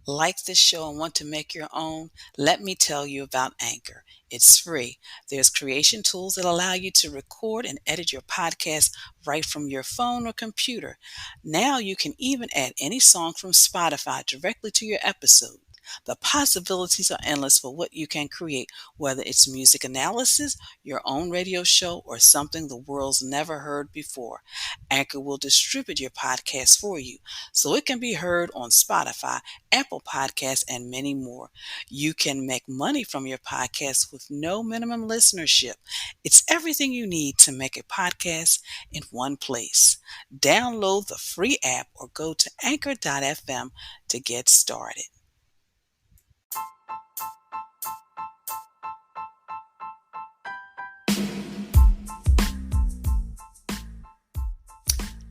Like this show and want to make your own? Let me tell you about Anchor. It's free. There's creation tools that allow you to record and edit your podcast right from your phone or computer. Now you can even add any song from Spotify directly to your episode. The possibilities are endless for what you can create, whether it's music analysis, your own radio show, or something the world's never heard before. Anchor will distribute your podcast for you so it can be heard on Spotify, Apple Podcasts, and many more. You can make money from your podcast with no minimum listenership. It's everything you need to make a podcast in one place. Download the free app or go to anchor.fm to get started.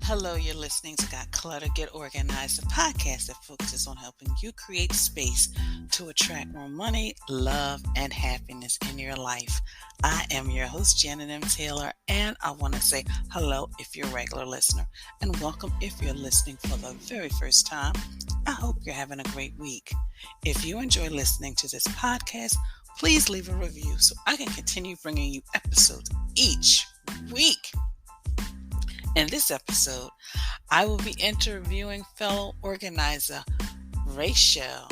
Hello, you're listening to Got Clutter, Get Organized, a podcast that focuses on helping you create space to attract more money, love, and happiness in your life. I am your host, Janet M. Taylor, and I want to say hello if you're a regular listener, and welcome if you're listening for the very first time. I hope you're having a great week. If you enjoy listening to this podcast, please leave a review so I can continue bringing you episodes each week. In this episode, I will be interviewing fellow organizer Rashelle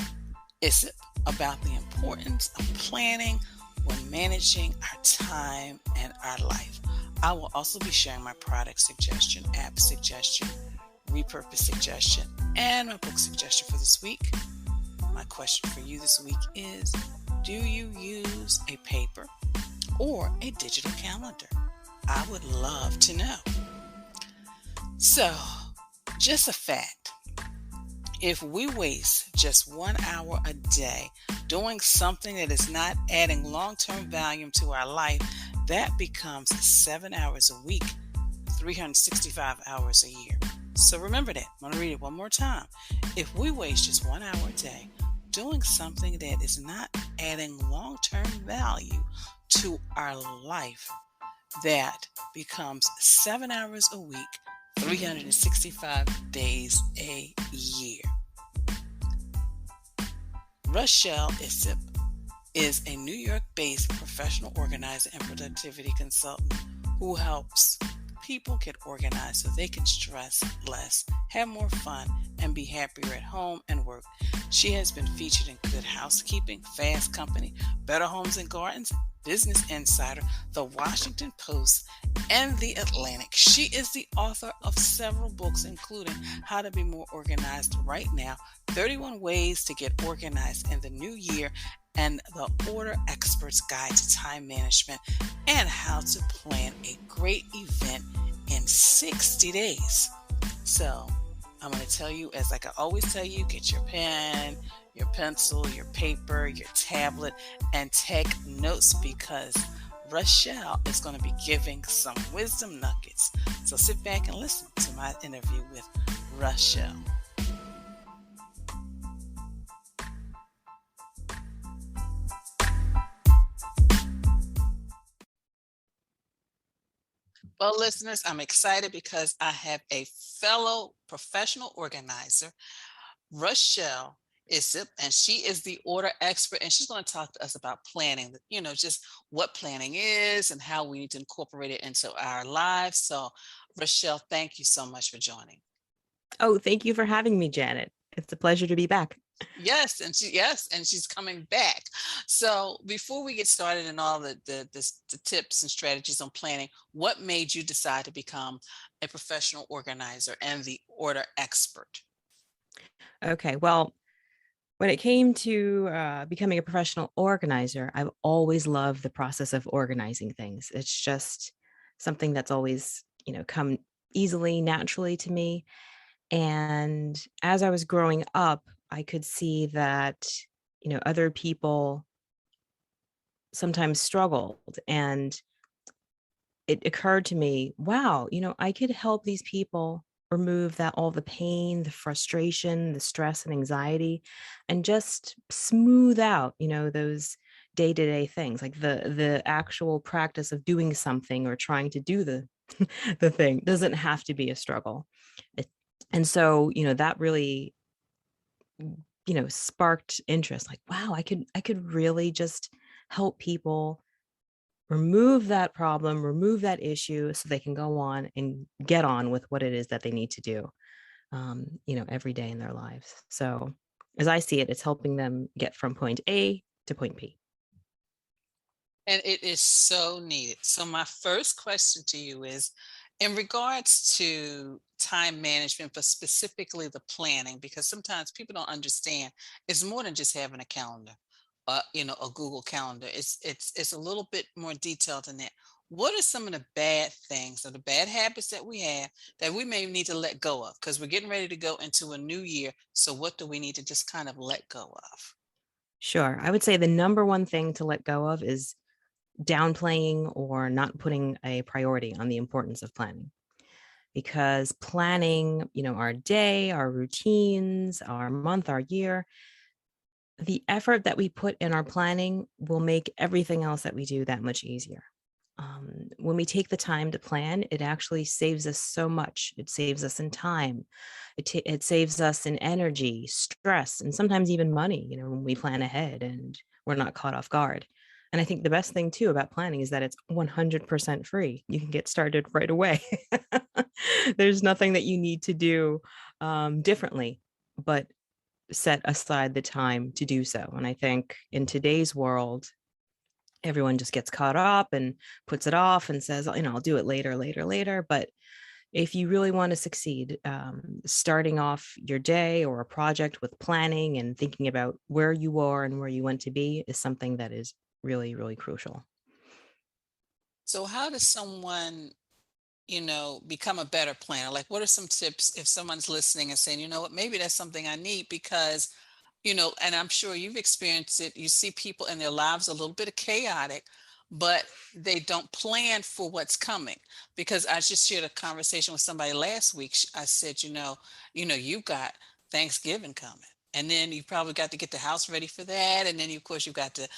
Isip about the importance of planning when managing our time and our life. I will also be sharing my product suggestion, app suggestion, repurpose suggestion, and my book suggestion for this week. My question for you this week is, do you use a paper or a digital calendar? I would love to know. So, just a fact, if we waste just 1 hour a day doing something that is not adding long-term value to our life, that becomes 7 hours a week, 365 hours a year. So remember that. I'm going to read it one more time. If we waste just 1 hour a day doing something that is not adding long-term value to our life, that becomes 7 hours a week, 365 days a year. Rashelle Isip is a New York-based professional organizer and productivity consultant who helps people get organized so they can stress less, have more fun, and be happier at home and work. She has been featured in Good Housekeeping, Fast Company, Better Homes and Gardens, Business Insider, The Washington Post, and The Atlantic. She is the author of several books, including How to Be More Organized Right Now, 31 Ways to Get Organized in the New Year, and The Order Expert's Guide to Time Management, and How to Plan a Great Event in 60 Days. So, I'm going to tell you, as like I always tell you, get your pen, your pencil, your paper, your tablet, and take notes because Rashelle is going to be giving some wisdom nuggets. So sit back and listen to my interview with Rashelle. Well, listeners, I'm excited because I have a fellow professional organizer, Rashelle Isip, and she is the order expert, and she's going to talk to us about planning, just what planning is and how we need to incorporate it into our lives. So, Rashelle, thank you so much for joining. Oh, thank you for having me, Janet. It's a pleasure to be back. Yes, and she's coming back. So before we get started in all the tips and strategies on planning, what made you decide to become a professional organizer and the order expert? Okay, well, when it came to becoming a professional organizer, I've always loved the process of organizing things. It's just something that's always, come easily, naturally to me. And as I was growing up, I could see that, other people sometimes struggled. And it occurred to me, wow, I could help these people remove that all the pain, the frustration, the stress and anxiety, and just smooth out, those day-to-day things, like the actual practice of doing something or trying to do the the thing doesn't have to be a struggle. And so, that really sparked interest. Like, wow, I could really just help people remove that problem, remove that issue so they can go on and get on with what it is that they need to do, every day in their lives. So as I see it, it's helping them get from point A to point B. And it is so needed. So my first question to you is in regards to time management, but specifically the planning, because sometimes people don't understand it's more than just having a calendar, a Google calendar. It's a little bit more detailed than that. What are some of the bad things or the bad habits that we have that we may need to let go of? Because we're getting ready to go into a new year. So what do we need to just kind of let go of? Sure. I would say the number one thing to let go of is downplaying or not putting a priority on the importance of planning. Because planning, our day, our routines, our month, our year, the effort that we put in our planning will make everything else that we do that much easier. When we take the time to plan, it actually saves us so much. It saves us in time. It saves us in energy, stress, and sometimes even money, when we plan ahead and we're not caught off guard. And I think the best thing too about planning is that it's 100% free. You can get started right away. There's nothing that you need to do differently, but set aside the time to do so. And I think in today's world, everyone just gets caught up and puts it off and says, I'll do it later, later, later. But if you really want to succeed, starting off your day or a project with planning and thinking about where you are and where you want to be is something that is really, really crucial. So how does someone become a better planner? Like, what are some tips if someone's listening and saying, you know what, maybe that's something I need because, and I'm sure you've experienced it. You see people in their lives a little bit of chaotic, but they don't plan for what's coming. Because I just shared a conversation with somebody last week. I said, you've got Thanksgiving coming. And then you probably got to get the house ready for that. And then, of course, you got to,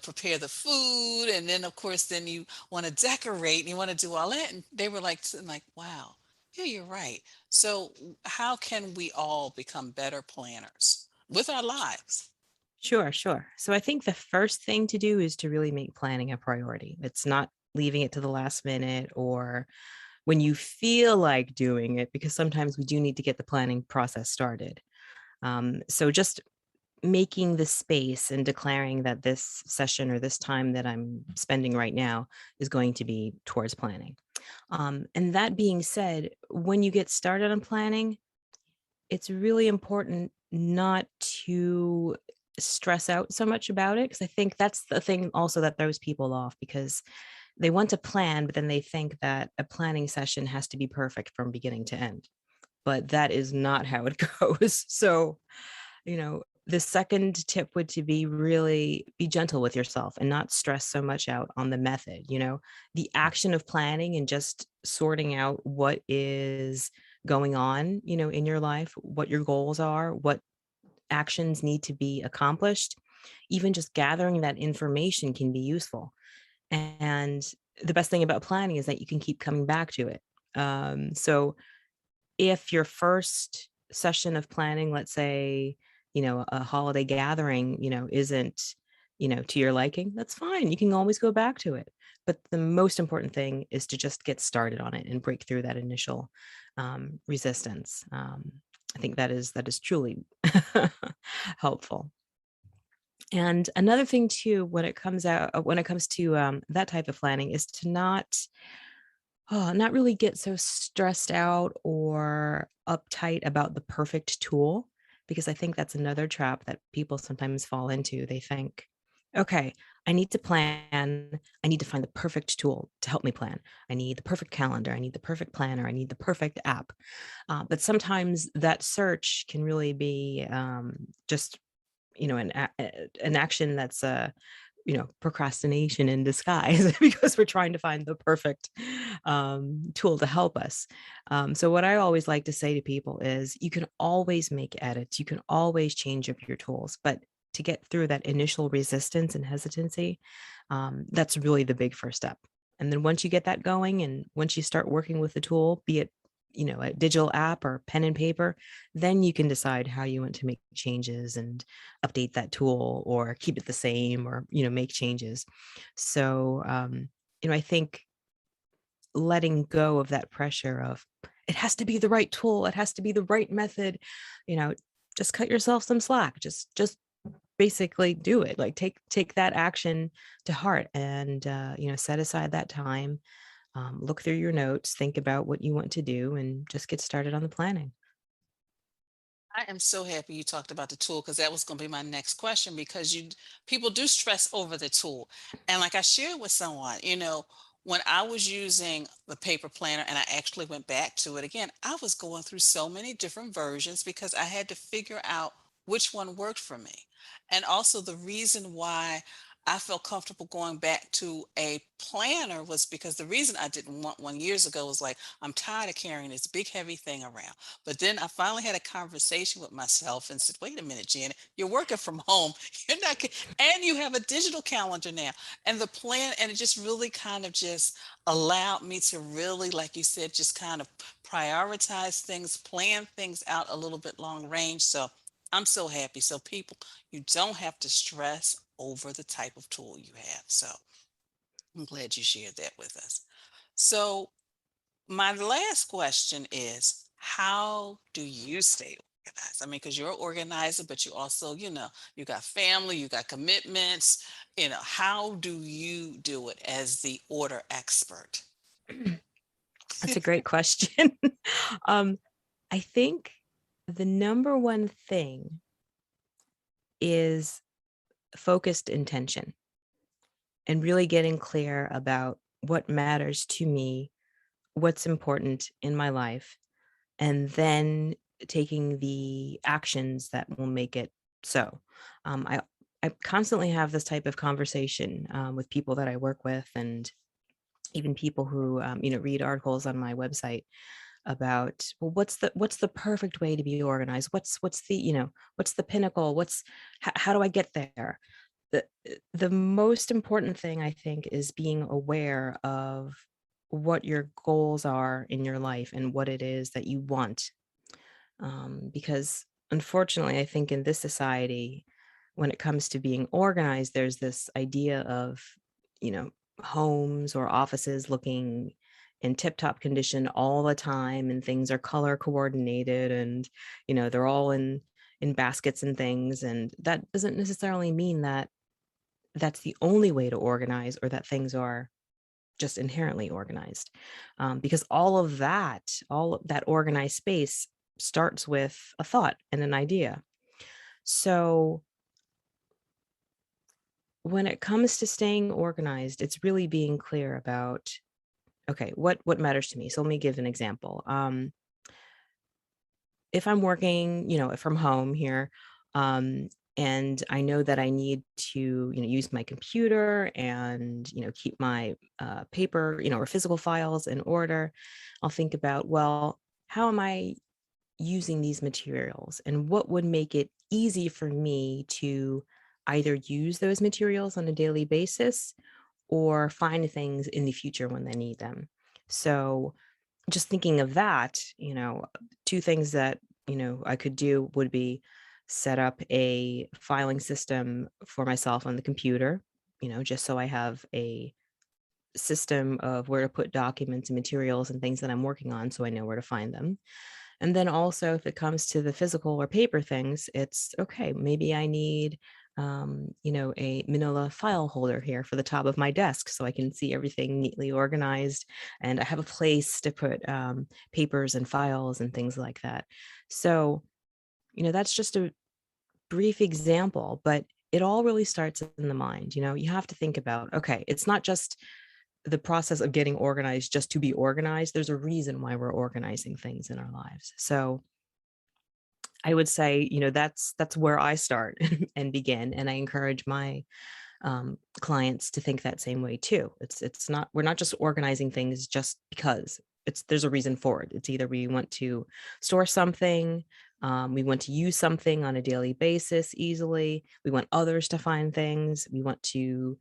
prepare the food. And then, of course, then you want to decorate and you want to do all that. And they were like, sitting like, wow, yeah, you're right. So how can we all become better planners with our lives? Sure, sure. So I think the first thing to do is to really make planning a priority. It's not leaving it to the last minute or when you feel like doing it, because sometimes we do need to get the planning process started. So just making the space and declaring that this session or this time that I'm spending right now is going to be towards planning. And that being said, when you get started on planning, it's really important not to stress out so much about it, because I think that's the thing also that throws people off, because they want to plan, but then they think that a planning session has to be perfect from beginning to end. But that is not how it goes. So, the second tip would to be really be gentle with yourself and not stress so much out on the method. The action of planning and just sorting out what is going on, in your life, what your goals are, what actions need to be accomplished. Even just gathering that information can be useful. And the best thing about planning is that you can keep coming back to it. So if your first session of planning, let's say, a holiday gathering, isn't, to your liking, that's fine. You can always go back to it. But the most important thing is to just get started on it and break through that initial resistance. I think that is truly helpful. And another thing too, when it comes to that type of planning, is to not really get so stressed out or uptight about the perfect tool, because I think that's another trap that people sometimes fall into. They think, okay, I need to plan. I need to find the perfect tool to help me plan. I need the perfect calendar. I need the perfect planner. I need the perfect app. But sometimes that search can really be just, an action that's procrastination in disguise because we're trying to find the perfect tool to help us. So what I always like to say to people is you can always make edits, you can always change up your tools, but to get through that initial resistance and hesitancy, that's really the big first step. And then once you get that going and once you start working with the tool, be it a digital app or pen and paper, then you can decide how you want to make changes and update that tool or keep it the same or, make changes. So, I think letting go of that pressure of it has to be the right tool, it has to be the right method, you know, just cut yourself some slack. Just basically do it. Like take that action to heart and set aside that time. Look through your notes, think about what you want to do, and just get started on the planning. I am so happy you talked about the tool because that was going to be my next question because people do stress over the tool. And like I shared with someone, when I was using the paper planner and I actually went back to it again, I was going through so many different versions because I had to figure out which one worked for me. And also the reason why I felt comfortable going back to a planner was because the reason I didn't want one years ago was like, I'm tired of carrying this big heavy thing around. But then I finally had a conversation with myself and said, wait a minute, Janet, you're working from home. You're not, and you have a digital calendar now. And the plan, and it just really kind of just allowed me to really, like you said, just kind of prioritize things, plan things out a little bit long range. So I'm so happy. So people, you don't have to stress over the type of tool you have. So I'm glad you shared that with us. So my last question is, how do you stay organized? I mean, because you're an organizer, but you also, you got family, you got commitments. How do you do it as the order expert? That's a great question. um, I think the number one thing is focused intention and really getting clear about what matters to me, what's important in my life, and then taking the actions that will make it so. I constantly have this type of conversation with people that I work with, and even people who read articles on my website about, well, what's the perfect way to be organized? What's the pinnacle? How do I get there? the the most important thing, I think, is being aware of what your goals are in your life and what it is that you want. Because unfortunately, I think in this society, when it comes to being organized, there's this idea of, you know, homes or offices looking in tip-top condition all the time, and things are color coordinated, and they're all in baskets and things, and that doesn't necessarily mean that that's the only way to organize, or that things are just inherently organized. Because all of that organized space starts with a thought and an idea. So when it comes to staying organized, it's really being clear about, okay, what matters to me. So let me give an example. If I'm working, from home here, and I know that I need to, use my computer and, keep my paper, or physical files in order, I'll think about, well, how am I using these materials, and what would make it easy for me to either use those materials on a daily basis or find things in the future when I need them. So just thinking of that, two things that, I could do would be set up a filing system for myself on the computer, just so I have a system of where to put documents and materials and things that I'm working on, so I know where to find them. And then also, if it comes to the physical or paper things, it's okay, maybe I need a manila file holder here for the top of my desk so I can see everything neatly organized, and I have a place to put papers and files and things like that. So, that's just a brief example, but it all really starts in the mind. You have to think about, okay, it's not just the process of getting organized just to be organized. There's a reason why we're organizing things in our lives. So I would say, that's where I start and begin. And I encourage my clients to think that same way too. It's not, we're not just organizing things just because. There's a reason for it. It's either we want to store something, we want to use something on a daily basis easily, we want others to find things, we want to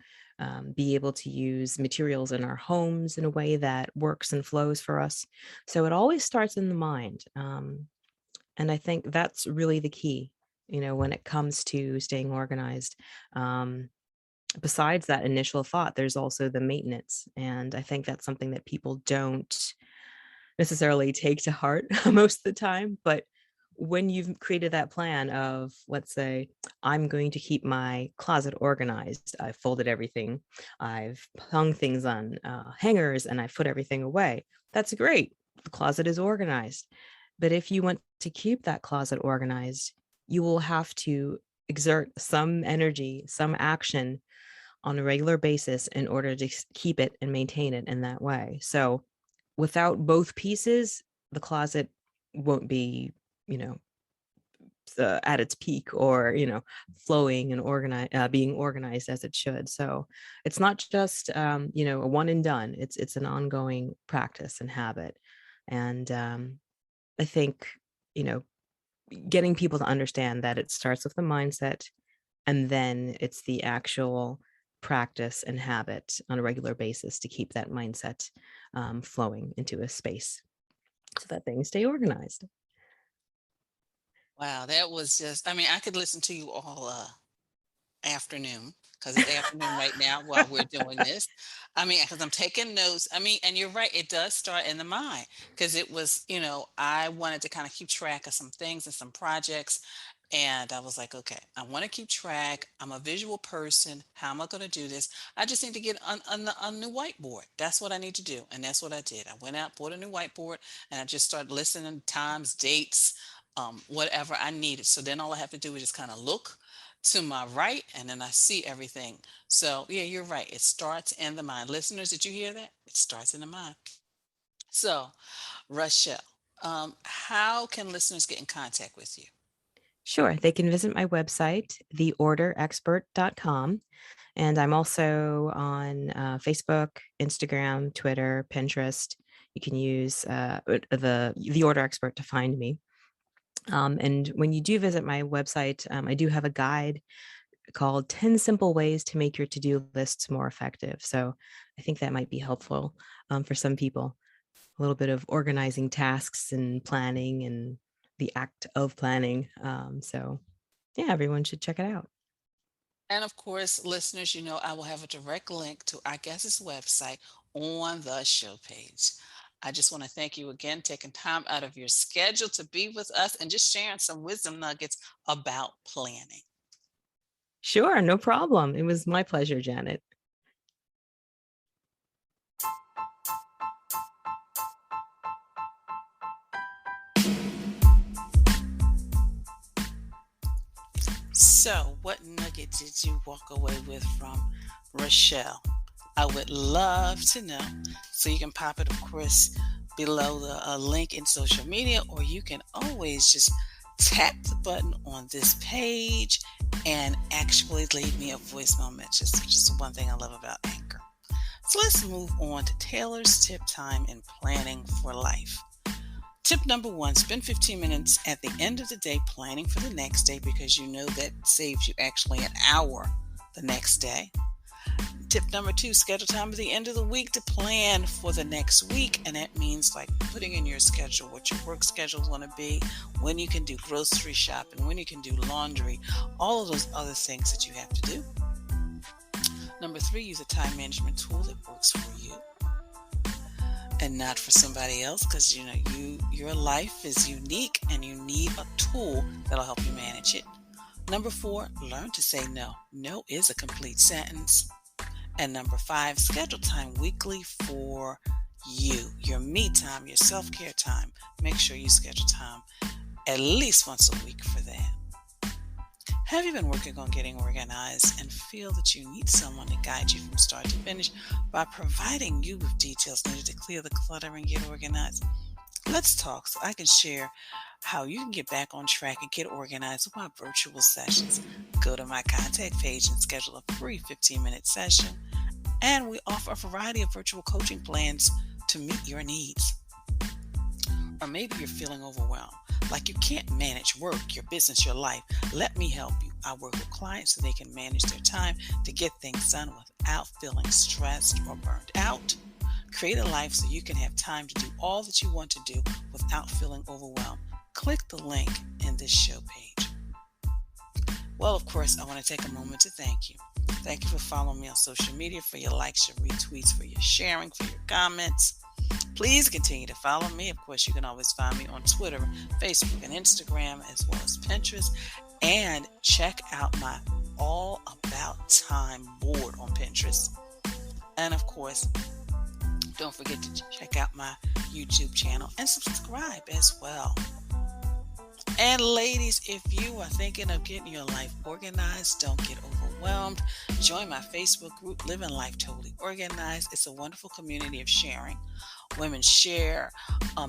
be able to use materials in our homes in a way that works and flows for us. So it always starts in the mind. And I think that's really the key, when it comes to staying organized. Besides that initial thought, there's also the maintenance. And I think that's something that people don't necessarily take to heart most of the time. But when you've created that plan of, let's say, I'm going to keep my closet organized, I've folded everything, I've hung things on hangers, and I've put everything away. That's great. The closet is organized. But if you want to keep that closet organized, you will have to exert some energy, some action on a regular basis in order to keep it and maintain it in that way. So without both pieces, the closet won't be, at its peak, or flowing and being organized as it should. So it's not just a one and done. It's an ongoing practice and habit. And I think getting people to understand that it starts with the mindset, and then it's the actual practice and habit on a regular basis to keep that mindset flowing into a space so that things stay organized. Wow, that was just, I mean, I could listen to you all afternoon, because it's afternoon right now while we're doing this. I mean, because I'm taking notes. I mean, and you're right, it does start in the mind, because it was, I wanted to kind of keep track of some things and some projects. And I was like, okay, I want to keep track. I'm a visual person. How am I going to do this? I just need to get a new whiteboard. That's what I need to do. And that's what I did. I went out, bought a new whiteboard, and I just started listening times, dates, whatever I needed. So then all I have to do is just kind of look to my right, and then I see everything. So yeah, you're right. It starts in the mind. Listeners, did you hear that? It starts in the mind. So, Rashelle, how can listeners get in contact with you? Sure, they can visit my website, theorderexpert.com. And I'm also on Facebook, Instagram, Twitter, Pinterest. You can use the Order Expert to find me. And when you do visit my website, I do have a guide called 10 Simple Ways to Make Your To-Do Lists More Effective. So I think that might be helpful for some people. A little bit of organizing tasks and planning and the act of planning. So yeah, everyone should check it out. And of course, listeners, I will have a direct link to our guest's website on the show page. I just want to thank you again, taking time out of your schedule to be with us and just sharing some wisdom nuggets about planning. Sure, no problem. It was my pleasure, Janet. So, what nugget did you walk away with from Rashelle? I would love to know. So you can pop it, of course, below the link in social media, or you can always just tap the button on this page and actually leave me a voicemail message, which is the one thing I love about Anchor. So let's move on to Taylor's tip time in planning for life. Tip number 1, spend 15 minutes at the end of the day planning for the next day, because you know that saves you actually an hour the next day. Tip number 2, schedule time at the end of the week to plan for the next week. And that means like putting in your schedule what your work schedule is going to be, when you can do grocery shopping, when you can do laundry, all of those other things that you have to do. Number 3, use a time management tool that works for you and not for somebody else, because your life is unique and you need a tool that'll help you manage it. Number 4, learn to say no. No is a complete sentence. And number 5, schedule time weekly for you, your me time, your self-care time. Make sure you schedule time at least once a week for that. Have you been working on getting organized and feel that you need someone to guide you from start to finish by providing you with details needed to clear the clutter and get organized? Let's talk so I can share how you can get back on track and get organized with my virtual sessions. Go to my contact page and schedule a free 15-minute session. And we offer a variety of virtual coaching plans to meet your needs. Or maybe you're feeling overwhelmed, like you can't manage work, your business, your life. Let me help you. I work with clients so they can manage their time to get things done without feeling stressed or burned out. Create a life so you can have time to do all that you want to do without feeling overwhelmed. Click the link in this show page. Well, of course, I want to take a moment to thank you. Thank you for following me on social media, for your likes, your retweets, for your sharing, for your comments. Please continue to follow me. Of course, you can always find me on Twitter, Facebook, and Instagram, as well as Pinterest. And check out my All About Time board on Pinterest. And of course, don't forget to check out my YouTube channel and subscribe as well. And ladies, if you are thinking of getting your life organized, don't get overwhelmed. Join my Facebook group, Living Life Totally Organized. It's a wonderful community of sharing. Women share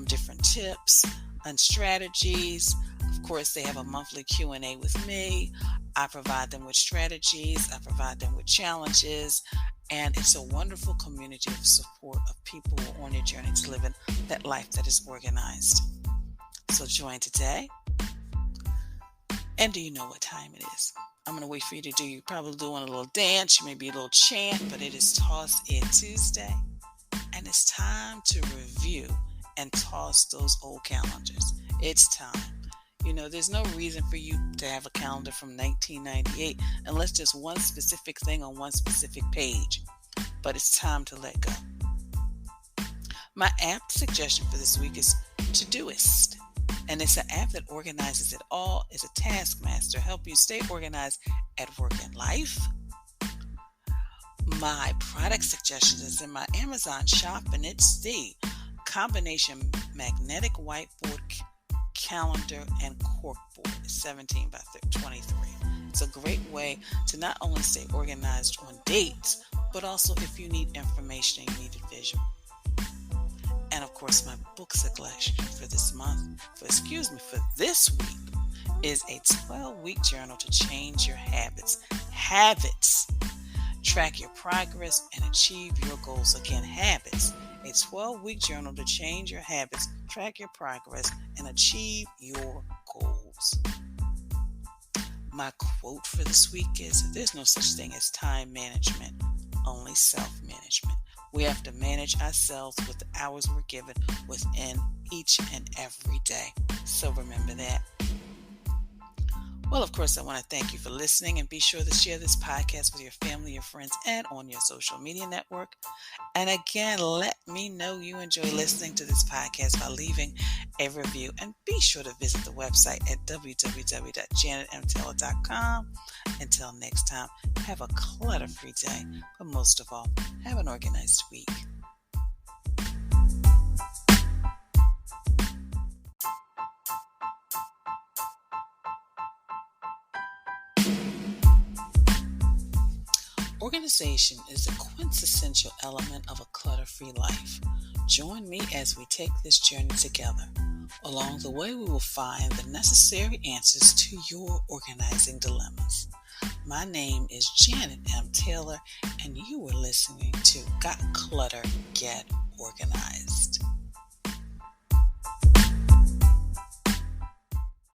different tips and strategies. Of course, they have a monthly Q&A with me. I provide them with strategies. I provide them with challenges. And it's a wonderful community of support of people who are on their journey to living that life that is organized. So join today. And do you know what time it is? I'm going to wait for you to do. You're probably doing a little dance. You may be a little chant, but it is Toss It Tuesday. And it's time to review and toss those old calendars. It's time. You know, there's no reason for you to have a calendar from 1998 unless there's one specific thing on one specific page. But it's time to let go. My app suggestion for this week is Todoist. And it's an app that organizes it all. It's a taskmaster, help you stay organized at work and life. My product suggestion is in my Amazon shop, and it's the combination magnetic whiteboard calendar and corkboard. It's 17 by 23. It's a great way to not only stay organized on dates, but also if you need information and you need a visual. And of course, my book selection for this week is a 12-week journal to change your habits. Habits. Track your progress and achieve your goals. Again, habits. A 12-week journal to change your habits, track your progress, and achieve your goals. My quote for this week is, there's no such thing as time management, only self-management. We have to manage ourselves with the hours we're given within each and every day. So remember that. Well, of course, I want to thank you for listening, and be sure to share this podcast with your family, your friends, and on your social media network. And again, let me know you enjoy listening to this podcast by leaving a review. And be sure to visit the website at www.janetmtaylor.com. Until next time, have a clutter-free day, but most of all, have an organized week. Organization is a quintessential element of a clutter-free life. Join me as we take this journey together. Along the way, we will find the necessary answers to your organizing dilemmas. My name is Janet M. Taylor, and you are listening to Got Clutter, Get Organized.